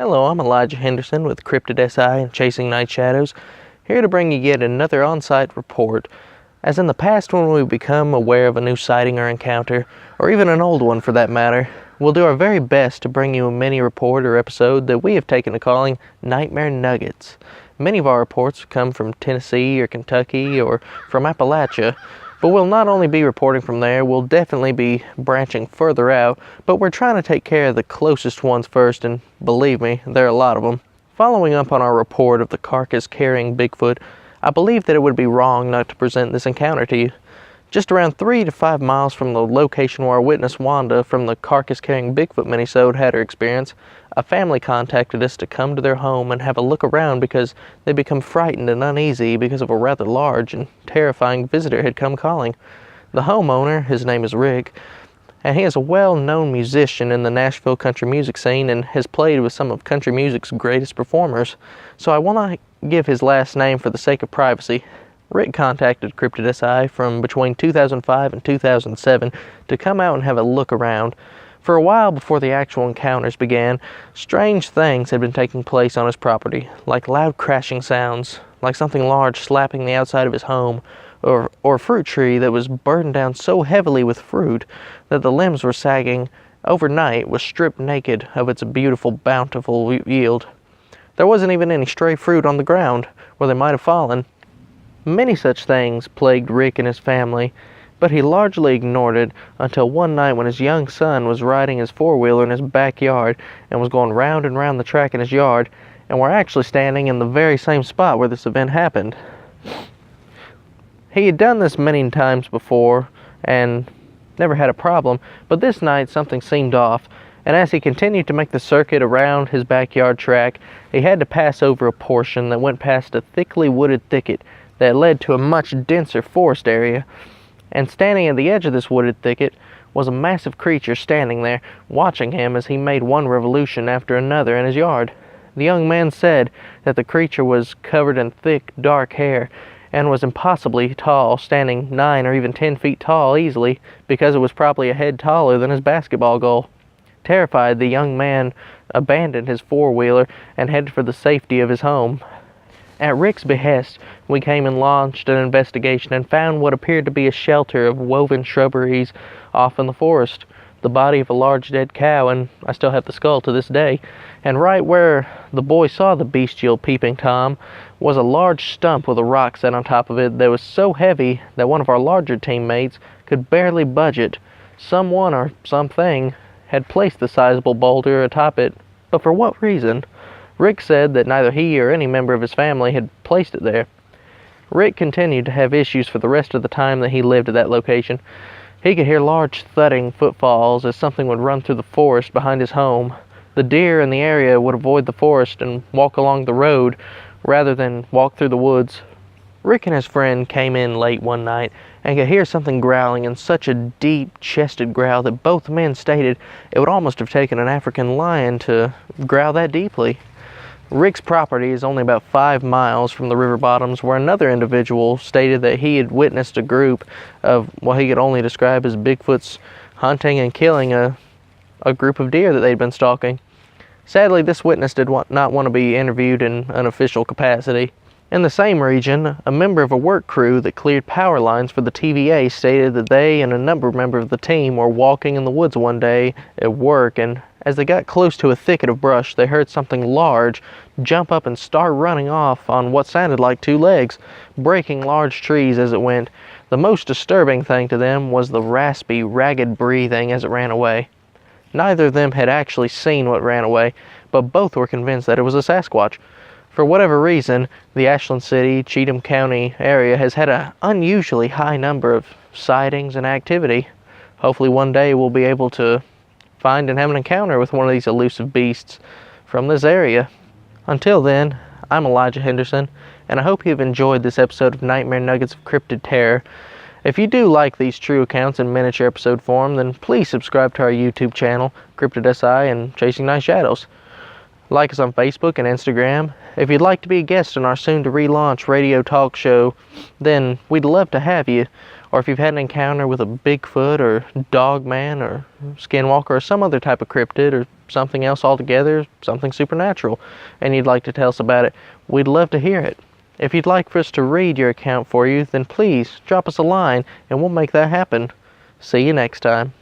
Hello, I'm Elijah Henderson with Cryptid SI and Chasing Night Shadows, here to bring you yet another on-site report. As in the past, when we become aware of a new sighting or encounter, or even an old one for that matter, we'll do our very best to bring you a mini report or episode that we have taken to calling Nightmare Nuggets. Many of our reports come from Tennessee or Kentucky or from Appalachia, but we'll not only be reporting from there, we'll definitely be branching further out, but we're trying to take care of the closest ones first, and believe me, there are a lot of them. Following up on our report of the carcass-carrying Bigfoot, I believe that it would be wrong not to present this encounter to you. Just around 3 to 5 miles from the location where our witness Wanda from the carcass-carrying Bigfoot minisode had her experience, a family contacted us to come to their home and have a look around because they'd become frightened and uneasy because of a rather large and terrifying visitor had come calling. The homeowner, his name is Rick, and he is a well-known musician in the Nashville country music scene and has played with some of country music's greatest performers, so I will not give his last name for the sake of privacy. Rick contacted Cryptid SI from between 2005 and 2007 to come out and have a look around. For a while before the actual encounters began, strange things had been taking place on his property, like loud crashing sounds, like something large slapping the outside of his home, or a fruit tree that was burdened down so heavily with fruit that the limbs were sagging. Overnight was stripped naked of its beautiful, bountiful yield. There wasn't even any stray fruit on the ground where they might have fallen. Many such things plagued Rick and his family, but he largely ignored it until one night when his young son was riding his four-wheeler in his backyard and was going round and round the track in his yard, and were actually standing in the very same spot where this event happened. He had done this many times before and never had a problem, but this night something seemed off, and as he continued to make the circuit around his backyard track, he had to pass over a portion that went past a thickly wooded thicket that led to a much denser forest area. And standing at the edge of this wooded thicket was a massive creature standing there, watching him as he made one revolution after another in his yard. The young man said that the creature was covered in thick, dark hair, and was impossibly tall, standing 9 or even 10 feet tall easily, because it was probably a head taller than his basketball goal. Terrified, the young man abandoned his four-wheeler and headed for the safety of his home. At Rick's behest, we came and launched an investigation and found what appeared to be a shelter of woven shrubberies off in the forest, the body of a large dead cow, and I still have the skull to this day, and right where the boy saw the bestial peeping Tom was a large stump with a rock set on top of it that was so heavy that one of our larger teammates could barely budge it. Someone or something had placed the sizable boulder atop it, but for what reason? Rick said that neither he or any member of his family had placed it there. Rick continued to have issues for the rest of the time that he lived at that location. He could hear large thudding footfalls as something would run through the forest behind his home. The deer in the area would avoid the forest and walk along the road rather than walk through the woods. Rick and his friend came in late one night and could hear something growling in such a deep-chested growl that both men stated it would almost have taken an African lion to growl that deeply. Rick's property is only about 5 miles from the river bottoms, where another individual stated that he had witnessed a group of what he could only describe as Bigfoots hunting and killing a group of deer that they'd been stalking. Sadly, this witness did not want to be interviewed in an official capacity. In the same region, a member of a work crew that cleared power lines for the TVA stated that they and a number of members of the team were walking in the woods one day at work, and as they got close to a thicket of brush, they heard something large jump up and start running off on what sounded like 2 legs, breaking large trees as it went. The most disturbing thing to them was the raspy, ragged breathing as it ran away. Neither of them had actually seen what ran away, but both were convinced that it was a Sasquatch. For whatever reason, the Ashland City, Cheatham County area has had an unusually high number of sightings and activity. Hopefully one day we'll be able to find and have an encounter with one of these elusive beasts from this area. Until then, I'm Elijah Henderson, and I hope you've enjoyed this episode of Nightmare Nuggets of Cryptid Terror. If you do like these true accounts in miniature episode form, then please subscribe to our YouTube channel, Cryptid SI and Chasing Night Shadows. Like us on Facebook and Instagram. If you'd like to be a guest on our soon-to-relaunch radio talk show, then we'd love to have you. Or if you've had an encounter with a Bigfoot or Dogman or Skinwalker or some other type of cryptid or something else altogether, something supernatural, and you'd like to tell us about it, we'd love to hear it. If you'd like for us to read your account for you, then please drop us a line and we'll make that happen. See you next time.